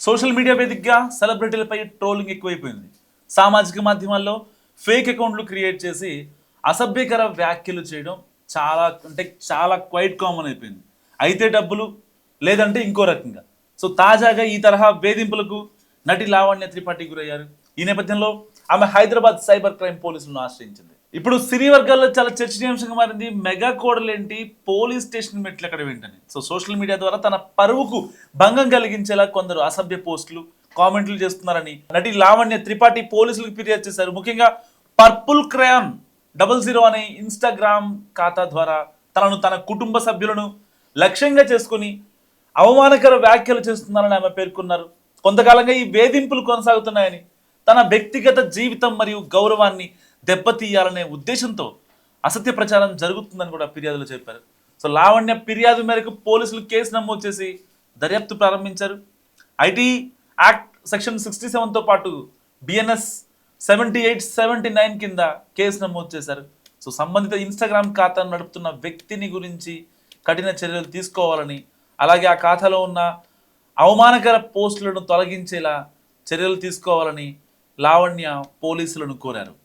Social media వేదికగా సెలబ్రిటీలపై trolling ఎక్కువైపోయింది. సామాజిక మాధ్యమాల్లో ఫేక్ అకౌంట్లు క్రియేట్ చేసి అసభ్యకర వ్యాఖ్యలు చేయడం చాలా క్వైట్ కామన్ అయిపోయింది. అయితే డబ్బులు లేదంటే ఇంకో రకంగా. సో తాజాగా ఈ తరహా వేధింపులకు నటి లావణ్య త్రిపాఠి గురయ్యారు. ఈ నేపథ్యంలో ఆమె హైదరాబాద్ సైబర్ క్రైమ్ పోలీసులను ఆశ్రయించింది. ఇప్పుడు సినీ వర్గాల్లో చాలా చర్చనీయాంశంగా మారింది మెగా కోడలేంటి పోలీస్ స్టేషన్ మెట్లు ఎక్కడ ఏంటని. సో సోషల్ మీడియా ద్వారా తన పరువుకు భంగం కలిగించేలా కొందరు అసభ్య పోస్టులు కామెంట్లు చేస్తున్నారని నటి లావణ్య త్రిపాఠి పోలీసులకు ఫిర్యాదు చేశారు. ముఖ్యంగా పర్పుల్ క్రయాన్ 00 అనే ఇన్స్టాగ్రామ్ ఖాతా ద్వారా తన కుటుంబ సభ్యులను లక్ష్యంగా చేసుకుని అవమానకర వ్యాఖ్యలు చేస్తున్నారని ఆమె పేర్కొన్నారు. కొంతకాలంగా ఈ వేధింపులు కొనసాగుతున్నాయని, తన వ్యక్తిగత జీవితం మరియు గౌరవాన్ని దెబ్బతీయాలనే ఉద్దేశంతో అసత్య ప్రచారం జరుగుతుందని కూడా ఫిర్యాదులు చెప్పారు. సో లావణ్య ఫిర్యాదు మేరకు పోలీసులు కేసు నమోదు చేసి దర్యాప్తు ప్రారంభించారు. ఐటీ యాక్ట్ సెక్షన్ 67తో పాటు బిఎన్ఎస్ 78, 79 కింద కేసు నమోదు చేశారు. సో సంబంధిత ఇన్స్టాగ్రామ్ ఖాతాను నడుపుతున్న వ్యక్తిని గురించి కఠిన చర్యలు తీసుకోవాలని, అలాగే ఆ ఖాతాలో ఉన్న అవమానకర పోస్టులను తొలగించేలా చర్యలు తీసుకోవాలని లావణ్య పోలీసులను కోరారు.